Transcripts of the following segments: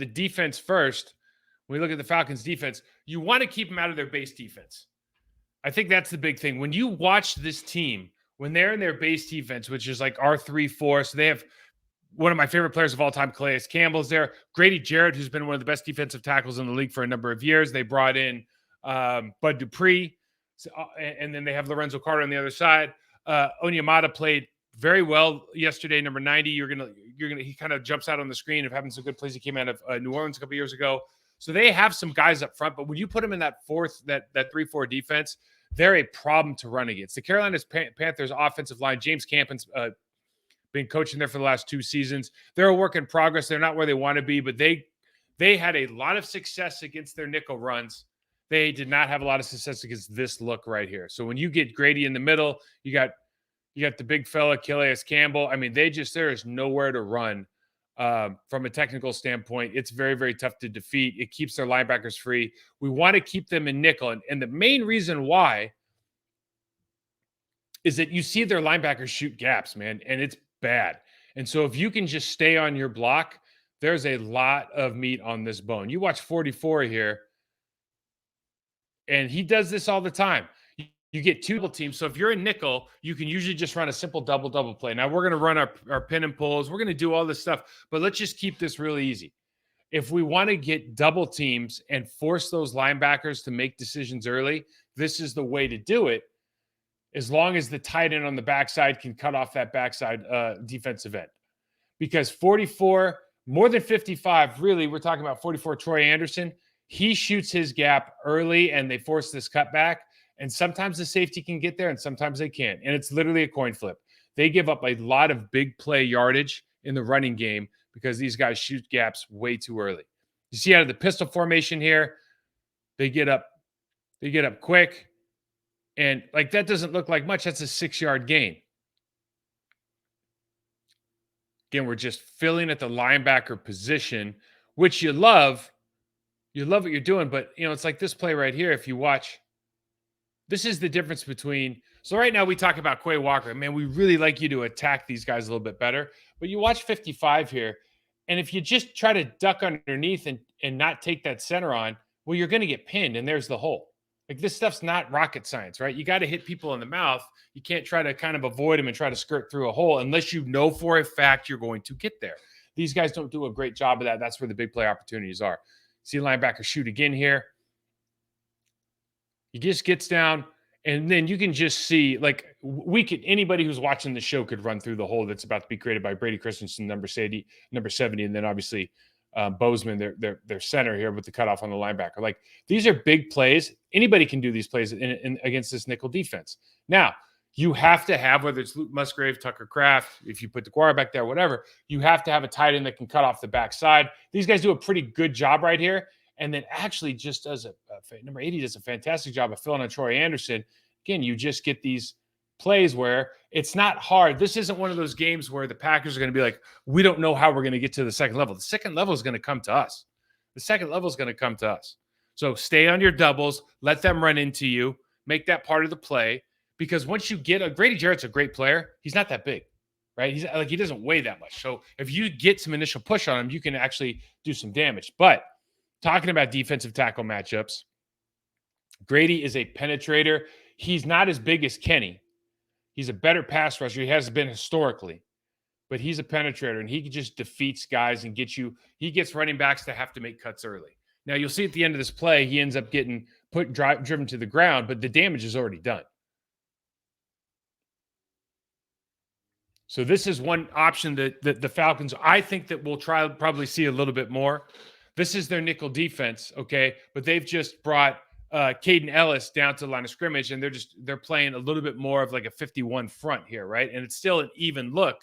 the defense first, when we look at the Falcons defense, you want to keep them out of their base defense. I think that's the big thing. When you watch this team, when they're in their base defense, which is like R3-4, so they have one of my favorite players of all time, Calais Campbell's there. Grady Jarrett, who's been one of the best defensive tackles in the league for a number of years. They brought in Bud Dupree, and then they have Lorenzo Carter on the other side. Onyemata played very well yesterday, number 90. He kind of jumps out on the screen of having some good plays. He came out of New Orleans a couple years ago. So they have some guys up front, but when you put them in that 3-4 defense, they're a problem to run against. The Carolina Panthers offensive line, James Campen's been coaching there for the last 2 seasons. They're a work in progress. They're not where they want to be, but they had a lot of success against their nickel runs. They did not have a lot of success against this look right here. So when you get Grady in the middle, you got the big fella, Calais Campbell. I mean, there is nowhere to run from a technical standpoint. It's very, very tough to defeat. It keeps their linebackers free. We want to keep them in nickel. And the main reason why is that you see their linebackers shoot gaps, man, and it's bad. And so if you can just stay on your block, there's a lot of meat on this bone. You watch 44 here, and he does this all the time. You get 2 double teams. So if you're in nickel, you can usually just run a simple double play. Now we're going to run our pin and pulls. We're going to do all this stuff, but let's just keep this really easy. If we want to get double teams and force those linebackers to make decisions early, this is the way to do it, as long as the tight end on the backside can cut off that backside defensive end. Because 44, more than 55, really, we're talking about 44, Troy Anderson. He shoots his gap early, and they force this cutback. And sometimes the safety can get there, and sometimes they can't. And it's literally a coin flip. They give up a lot of big play yardage in the running game because these guys shoot gaps way too early. You see out of the pistol formation here, they get up quick. And like that doesn't look like much. That's a 6-yard gain. Again, we're just filling at the linebacker position, which you love. You love what you're doing, but it's like this play right here. If you watch, this is the difference between. So right now we talk about Quay Walker. Man, we really like you to attack these guys a little bit better. But you watch 55 here, and if you just try to duck underneath and not take that center on, well, you're going to get pinned, and there's the hole. Like, this stuff's not rocket science, right? You got to hit people in the mouth. You can't try to kind of avoid them and try to skirt through a hole unless you know for a fact you're going to get there. These guys don't do a great job of that. That's where the big play opportunities are. See linebacker shoot again here. He just gets down, and then you can just see, like, anybody who's watching the show could run through the hole that's about to be created by Brady Christensen, number 70, and then obviously Bozeman, their center here with the cutoff on the linebacker. Like, these are big plays. Anybody can do these plays against this nickel defense. Now, you have to have, whether it's Luke Musgrave, Tucker Kraft, if you put the quarterback there, whatever, you have to have a tight end that can cut off the backside. These guys do a pretty good job right here. And then actually just does number 80 does a fantastic job of filling on Troy Anderson. Again, you just get these plays where it's not hard. This isn't one of those games where the Packers are going to be like, we don't know how we're going to get to the second level. The second level is going to come to us. So stay on your doubles, let them run into you, make that part of the play. Because once you get Grady Jarrett's a great player, he's not that big, right? He doesn't weigh that much. So if you get some initial push on him, you can actually do some damage. But talking about defensive tackle matchups, Grady is a penetrator. He's not as big as Kenny. He's a better pass rusher. He has been historically, but he's a penetrator, and he just defeats guys and he gets running backs to have to make cuts early. Now, you'll see at the end of this play, he ends up getting driven to the ground, but the damage is already done. So this is one option that the Falcons, I think, that we'll probably see a little bit more. This is their nickel defense, okay? But they've just brought Caden Ellis down to the line of scrimmage, and they're playing a little bit more of like a 51 front here, right? And it's still an even look,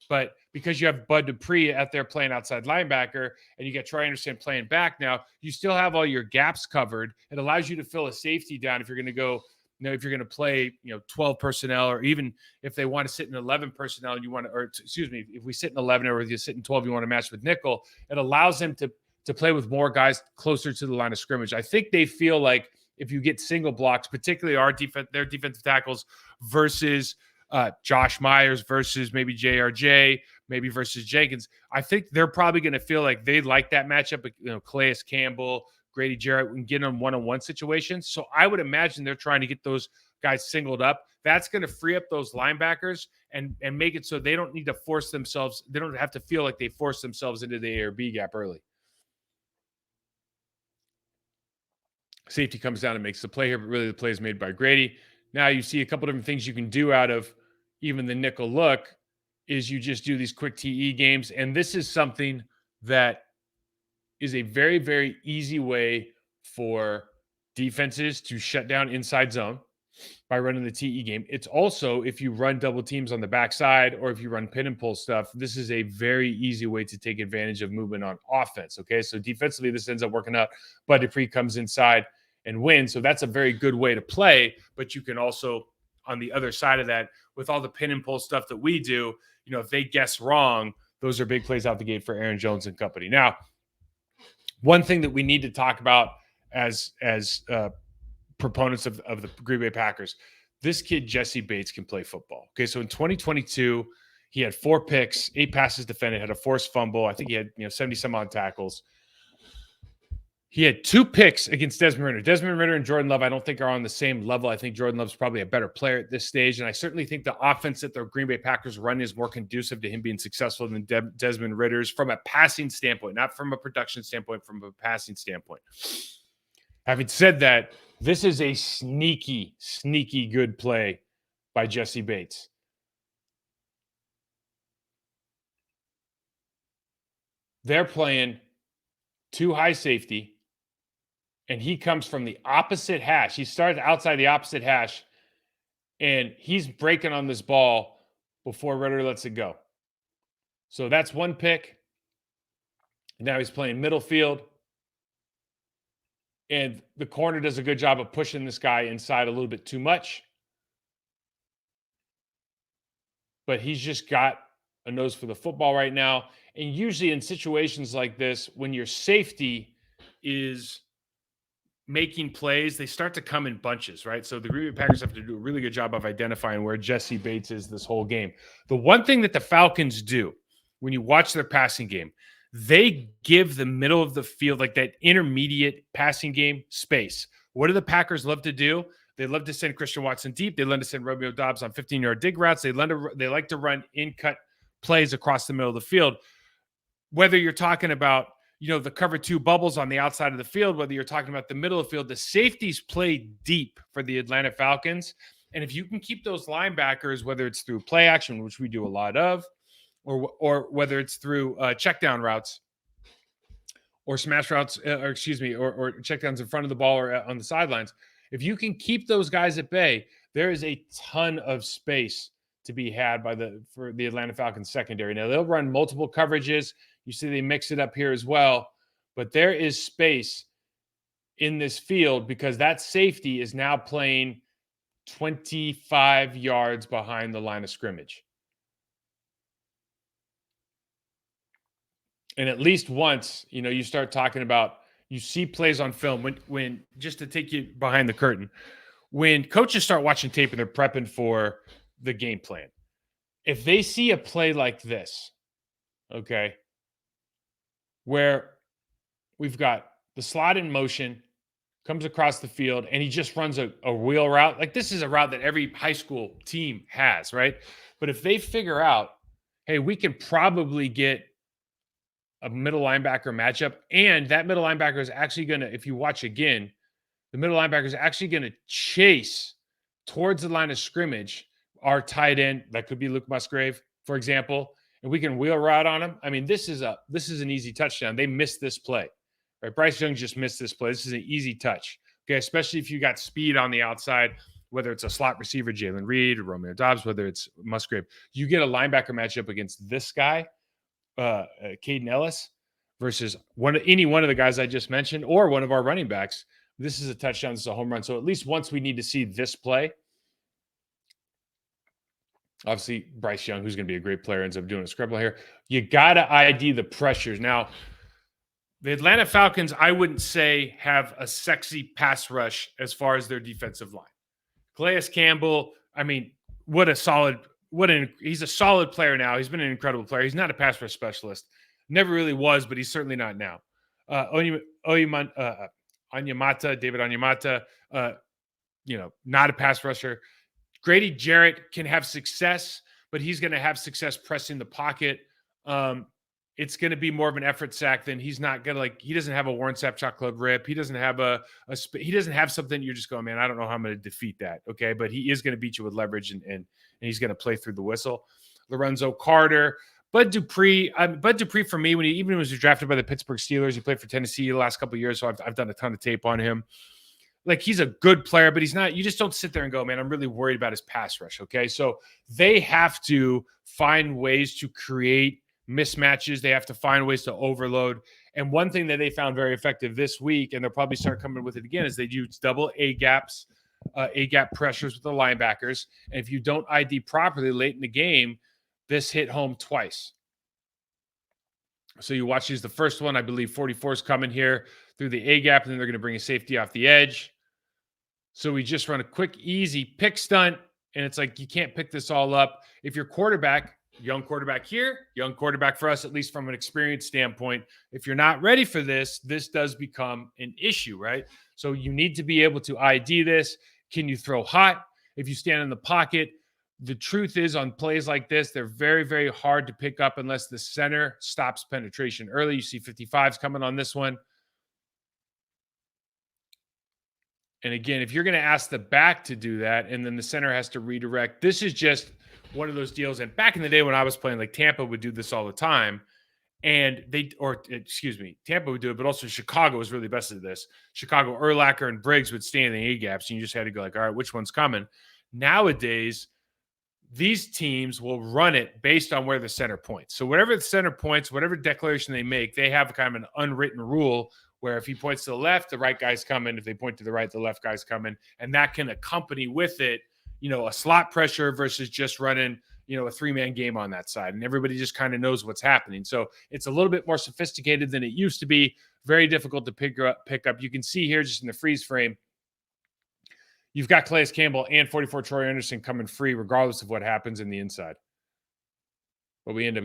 but because you have Bud Dupree out there playing outside linebacker, and you got Troy Anderson playing back now, you still have all your gaps covered. It allows you to fill a safety down if you're going to go, if you're going to play, 12 personnel, or even if they want to sit in 11 personnel and you want to, or excuse me, if we sit in 11 or if you sit in 12, you want to match with nickel, it allows them to play with more guys closer to the line of scrimmage. I think they feel like if you get single blocks, particularly their defensive tackles versus Josh Myers versus maybe JRJ, maybe versus Jenkins. I think they're probably going to feel like they like that matchup. Calais Campbell, Grady Jarrett, and get them one-on-one situations. So I would imagine they're trying to get those guys singled up. That's going to free up those linebackers and make it so they don't need to force themselves. They don't have to feel like they force themselves into the A or B gap early. Safety comes down and makes the play here, but really the play is made by Grady. Now you see a couple different things you can do out of even the nickel look is you just do these quick TE games. And this is something that is a very, very easy way for defenses to shut down inside zone by running the TE game. It's also, if you run double teams on the backside or if you run pin and pull stuff, this is a very easy way to take advantage of movement on offense. Okay, so defensively, this ends up working out. Bud Dupree comes inside and wins. So that's a very good way to play. But you can also, on the other side of that, with all the pin and pull stuff that we do, if they guess wrong, those are big plays out the gate for Aaron Jones and company. Now, one thing that we need to talk about as proponents of the Green Bay Packers, this kid, Jesse Bates, can play football. Okay, so in 2022, he had 4 picks, 8 passes defended, had a forced fumble. I think he had 70 some odd tackles. He had 2 picks against Desmond Ridder. Desmond Ridder and Jordan Love, I don't think, are on the same level. I think Jordan Love's probably a better player at this stage. And I certainly think the offense that the Green Bay Packers run is more conducive to him being successful than Desmond Ridder's from a passing standpoint, not from a production standpoint, from a passing standpoint. Having said that, this is a sneaky, sneaky good play by Jesse Bates. They're playing 2 high safety, and he comes from the opposite hash. He starts outside the opposite hash, and he's breaking on this ball before Ridder lets it go. So that's 1 pick. Now he's playing middle field. And the corner does a good job of pushing this guy inside a little bit too much. But he's just got a nose for the football right now. And usually in situations like this, when your safety is making plays, they start to come in bunches, right? So the Green Bay Packers have to do a really good job of identifying where Jesse Bates is this whole game. The one thing that the Falcons do when you watch their passing game, they give the middle of the field, like that intermediate passing game, space. What do the Packers love to do? They love to send Christian Watson deep. They love to send Romeo Doubs on 15-yard dig routes. They like to run in-cut plays across the middle of the field. Whether you're talking about, the cover 2 bubbles on the outside of the field, whether you're talking about the middle of the field, the safeties play deep for the Atlanta Falcons. And if you can keep those linebackers, whether it's through play action, which we do a lot of, or whether it's through check down routes or smash routes, or check downs in front of the ball or on the sidelines, if you can keep those guys at bay, there is a ton of space to be had for the Atlanta Falcons secondary. Now they'll run multiple coverages. You see they mix it up here as well, but there is space in this field because that safety is now playing 25 yards behind the line of scrimmage. And at least once, you start talking about, you see plays on film when just to take you behind the curtain, when coaches start watching tape and they're prepping for the game plan, if they see a play like this, okay, where we've got the slot in motion, comes across the field, and he just runs a wheel route, like this is a route that every high school team has, right? But if they figure out, hey, we can probably get a middle linebacker matchup, and that middle linebacker is actually going to, if you watch again, the middle linebacker is actually going to chase towards the line of scrimmage our tight end. That could be Luke Musgrave, for example, and we can wheel route on him. I mean, this is an easy touchdown. They missed this play, right? Bryce Young just missed this play. This is an easy touch, okay? Especially if you got speed on the outside, whether it's a slot receiver, Jalen Reed or Romeo Doubs, whether it's Musgrave. You get a linebacker matchup against this guy, Caden Ellis, versus any one of the guys I just mentioned, or one of our running backs. This is a touchdown. This is a home run. So at least once we need to see this play. Obviously, Bryce Young, who's going to be a great player, ends up doing a scribble here. You got to ID the pressures. Now, the Atlanta Falcons, I wouldn't say have a sexy pass rush as far as their defensive line. Calais Campbell, I mean, what a solid he's a solid player now. He's been an incredible player. He's not a pass rush specialist. Never really was, but he's certainly not now. Onyemata, David Onyemata, not a pass rusher. Grady Jarrett can have success, but he's going to have success pressing the pocket. It's going to be more of an effort sack than he's not going to he doesn't have a Warren Sapp Club rip. He doesn't have he doesn't have something you're just going, man, I don't know how I'm going to defeat that. Okay. But he is going to beat you with leverage and he's going to play through the whistle. Lorenzo Carter, Bud Dupree for me, when he was drafted by the Pittsburgh Steelers, he played for Tennessee the last couple of years. So I've done a ton of tape on him. He's a good player, but he's not, you just don't sit there and go, man, I'm really worried about his pass rush. Okay. So they have to find ways to create mismatches. They have to find ways to overload. And one thing that they found very effective this week, and they'll probably start coming with it again, is they use double A gap pressures with the linebackers. And if you don't ID properly late in the game, this hit home twice. So you watch these. The first one, I believe 44 is coming here through the A gap, and then they're going to bring a safety off the edge. So we just run a quick, easy pick stunt, and it's you can't pick this all up. If your quarterback, young quarterback here, young quarterback for us, at least from an experience standpoint, if you're not ready for this, this does become an issue, right? So you need to be able to ID this. Can you throw hot? If you stand in the pocket, the truth is on plays like this, they're very, very hard to pick up unless the center stops penetration early. You see 55s coming on this one. And again, if you're going to ask the back to do that, and then the center has to redirect, this is just one of those deals. And back in the day when I was playing, Tampa would do this all the time. And Tampa would do it, but also Chicago was really best at this. Chicago, Urlacher and Briggs would stay in the A gaps, and you just had to go all right, which one's coming? Nowadays, these teams will run it based on where the center points. So whatever the center points, whatever declaration they make, they have kind of an unwritten rule where if he points to the left, the right guy's coming. If they point to the right, the left guy's coming. And that can accompany with it, a slot pressure versus just running, a three-man game on that side. And everybody just kind of knows what's happening. So it's a little bit more sophisticated than it used to be. Very difficult to pick up. You can see here just in the freeze frame, you've got Calais Campbell and 44 Troy Anderson coming free regardless of what happens in the inside. But we end up